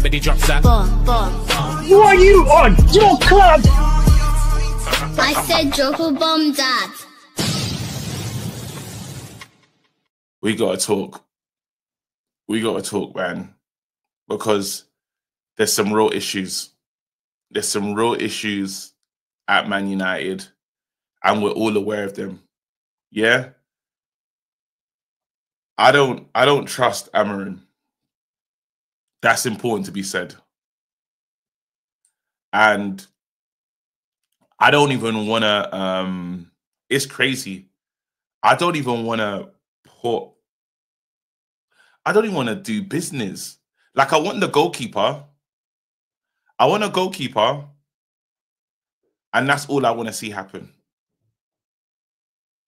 anybody drops that. Bomb, bomb. Who are you on? Your club! I said drop a bomb, Dad. We gotta talk. We gotta talk, man. Because there's some real issues. There's some real issues at Man United, and we're all aware of them. Yeah? I don't trust Amorim. That's important to be said. And I don't even want to, it's crazy. I don't even want to do business. Like, I want the goalkeeper. I want a goalkeeper. And that's all I want to see happen.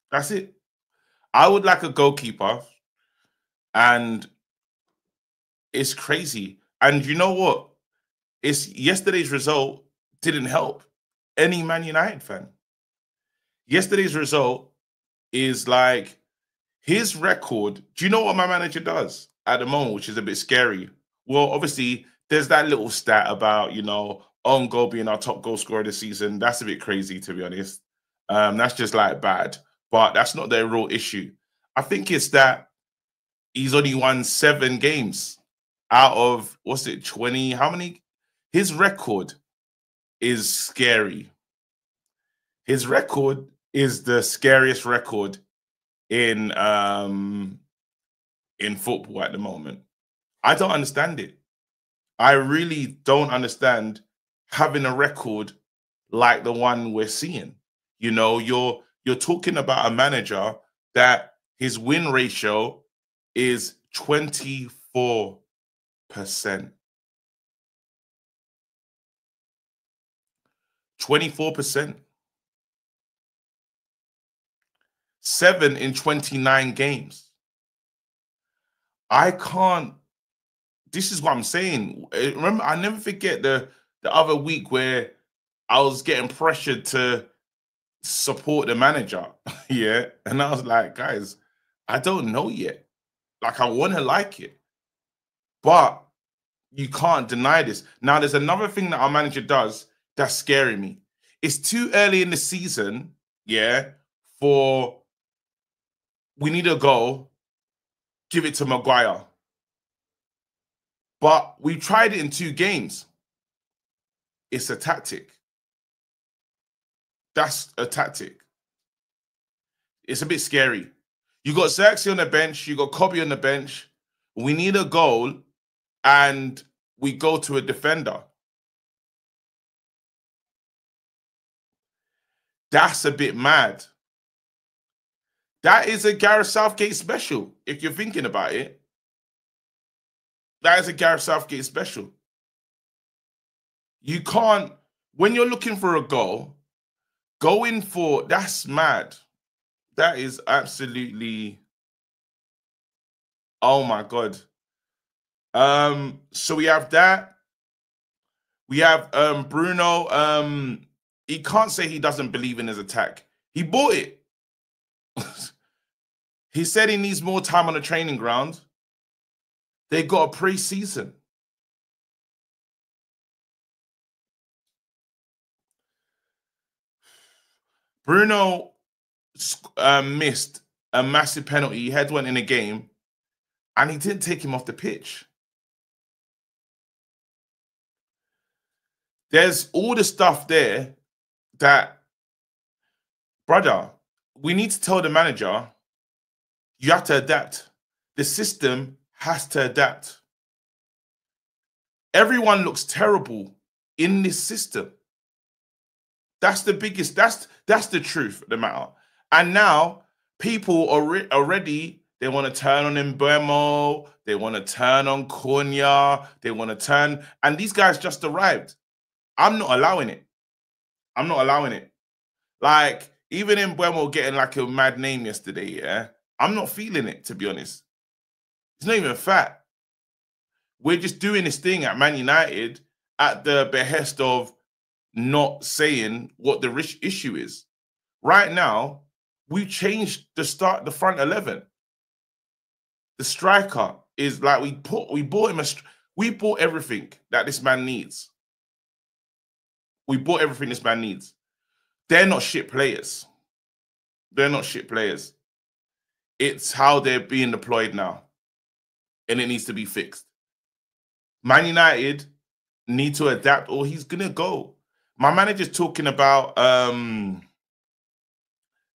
That's it. I would like a goalkeeper. And it's crazy. And you know what? Yesterday's result didn't help any Man United fan. Yesterday's result is like his record. Do you know what my manager does at the moment, which is a bit scary? Well, obviously, there's that little stat about, on goal being our top goal scorer this season. That's a bit crazy, to be honest. That's just like bad. But that's not their real issue. I think it's that he's only won 7 games out of, 20? How many? His record is scary. His record is the scariest record in football at the moment. I don't understand it. I really don't understand having a record like the one we're seeing. You're talking about a manager that his win ratio is 24%. 24%. 7 in 29 games. I can't. This is what I'm saying. Remember, I never forget the other week where I was getting pressured to support the manager. Yeah. And I was like, guys, I don't know yet. Like, I want to like it. But you can't deny this. Now, there's another thing that our manager does that's scaring me. It's too early in the season, yeah, for we need a goal, give it to Maguire. But we tried it in 2 games. It's a tactic. That's a tactic. It's a bit scary. You got Xerxes on the bench. You got Kobbie on the bench. We need a goal, and we go to a defender. That's a bit mad. That is a Gareth Southgate special, if you're thinking about it. That is a Gareth Southgate special. You can't, when you're looking for a goal, go in for, that's mad. That is absolutely, oh my God. So we have that. We have Bruno. He can't say he doesn't believe in his attack. He bought it. He said he needs more time on the training ground. They got a pre-season. Bruno missed a massive penalty. He had one in a game, and he didn't take him off the pitch. There's all the stuff there that, brother, we need to tell the manager, you have to adapt. The system has to adapt. Everyone looks terrible in this system. That's the biggest, that's the truth of the matter. And now people are already, they want to turn on Mbeumo, they want to turn on Cunha, they want to turn, and these guys just arrived. I'm not allowing it. I'm not allowing it. Like, even Mbeumo getting like a mad name yesterday, yeah, I'm not feeling it, to be honest. It's not even fat. We're just doing this thing at Man United at the behest of not saying what the issue is. Right now, we changed the front 11. The striker is like, we bought him We bought everything that this man needs. We bought everything this man needs. They're not shit players. They're not shit players. It's how they're being deployed now. And it needs to be fixed. Man United need to adapt or he's going to go. My manager's talking about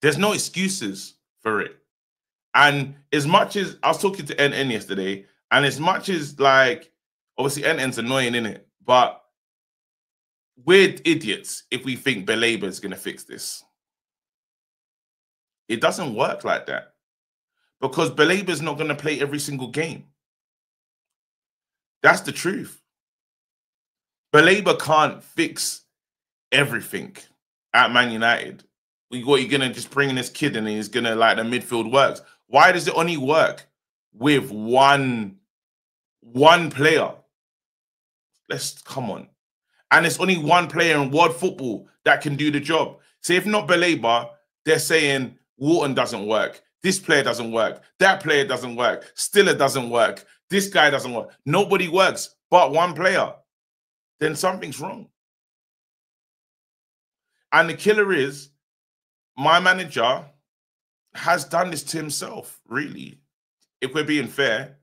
there's no excuses for it. And as much as I was talking to NN yesterday, and as much as like, obviously NN's annoying, innit? But we're idiots if we think Belaber's going to fix this. It doesn't work like that. Because Belaber's not going to play every single game. That's the truth. Belaber can't fix everything at Man United. What, you're going to just bring in this kid and he's going to, like, the midfield works. Why does it only work with one player? Come on. And it's only one player in world football that can do the job. So if not Belaber, they're saying Wharton doesn't work. This player doesn't work. That player doesn't work. Stiller doesn't work. This guy doesn't work. Nobody works but one player. Then something's wrong. And the killer is, my manager has done this to himself, really. If we're being fair,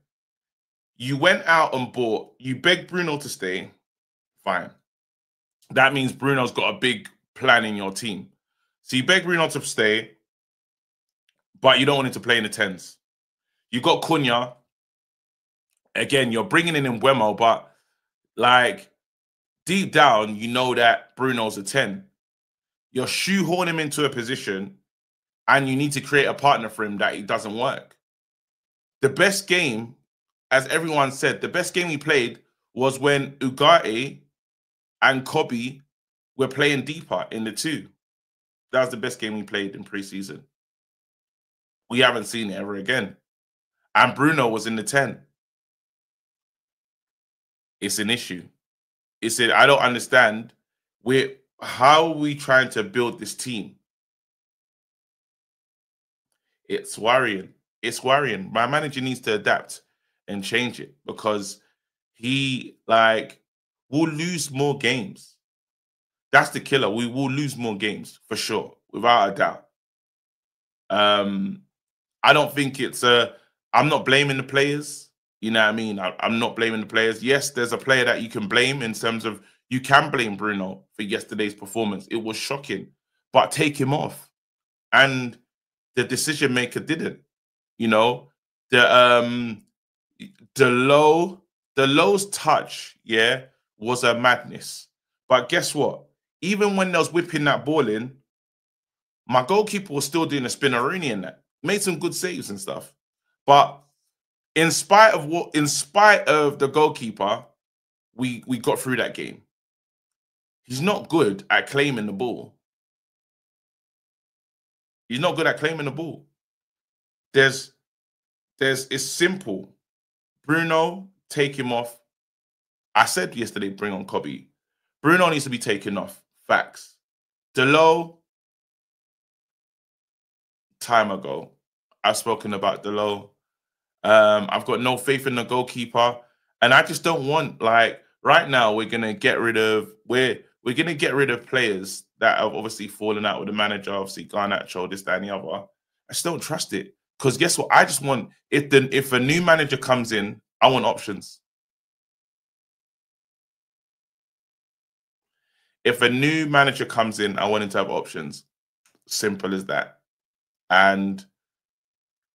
you went out and bought, you begged Bruno to stay, fine. That means Bruno's got a big plan in your team. So you beg Bruno to stay, but you don't want him to play in the 10s. You got Cunha. Again, you're bringing in Mbeumo, but like deep down, you know that Bruno's a 10. You're shoehorning him into a position and you need to create a partner for him that it doesn't work. The best game, as everyone said, the best game he played was when Ugarte and Kobbie were playing deeper in the 2. That was the best game he played in pre-season. We haven't seen it ever again. And Bruno was in the 10. It's an issue. I don't understand. How are we trying to build this team? It's worrying. It's worrying. My manager needs to adapt and change it because he, like, will lose more games. That's the killer. We will lose more games for sure, without a doubt. I don't think it's I'm not blaming the players. You know what I mean? I'm not blaming the players. Yes, there's a player that you can blame in terms of you can blame Bruno for yesterday's performance. It was shocking, but take him off. And the decision maker didn't. You know, the low's touch, yeah, was a madness. But guess what? Even when they was whipping that ball in, my goalkeeper was still doing a spinneroonie in that. Made some good saves and stuff. But in spite of the goalkeeper, we got through that game. He's not good at claiming the ball. He's not good at claiming the ball. It's simple. Bruno, take him off. I said yesterday, bring on Kobbie. Bruno needs to be taken off. Facts. Delo, time ago. I've spoken about Delo. I've got no faith in the goalkeeper. And I just don't want, like, right now we're gonna get rid of players that have obviously fallen out with the manager, obviously Garnacho, this, that, and the other. I just don't trust it. Because guess what? I just want, if a new manager comes in, I want options. If a new manager comes in, I want him to have options. Simple as that. And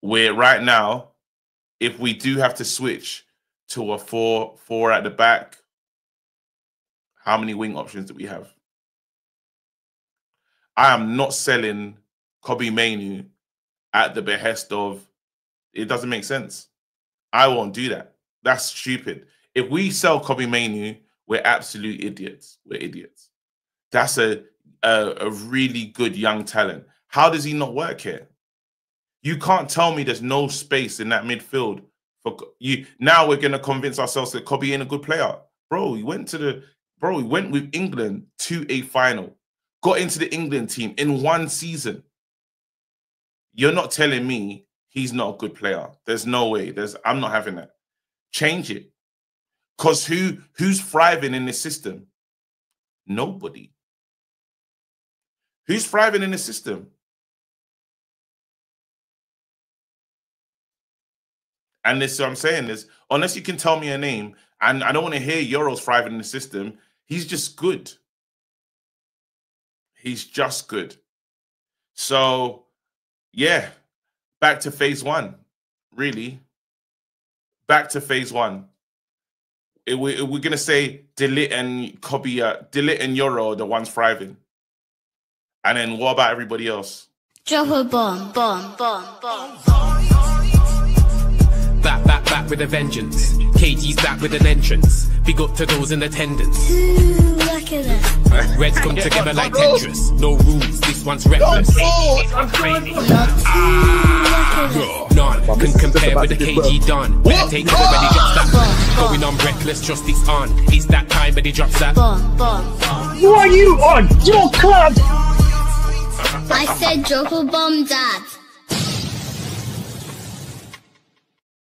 we're right now, if we do have to switch to a 4 at the back, how many wing options do we have? I am not selling Kobbie Mainoo at the behest of, it doesn't make sense. I won't do that. That's stupid. If we sell Kobbie Mainoo, we're absolute idiots. We're idiots. That's a really good young talent. How does he not work here? You can't tell me there's no space in that midfield for you. Now we're going to convince ourselves that Kobbie ain't a good player. Bro, he went with England to a final. Got into the England team in one season. You're not telling me he's not a good player. There's no way. I'm not having that. Change it. Because who's thriving in this system? Nobody. Who's thriving in the system? And this is what I'm saying is, unless you can tell me a name, and I don't want to hear Euros thriving in the system, he's just good. He's just good. So, yeah, back to phase one, really. Back to phase one. We're going to say Delit and Kobbie, Delit and Euro are the ones thriving. And then what about everybody else? Drop a bomb, bomb, bomb, bomb. Back with a vengeance. KG's back with an entrance. Big up to those in attendance. Ooh, look at that. Reds come together like Tetris. No rules, this one's reckless. None can compare with the KG done. Better take it when he drops that. Going on reckless, just it's on. It's that time when he drops that. Bomb, bomb. Who are you on your club? I said drop a bomb, Dad.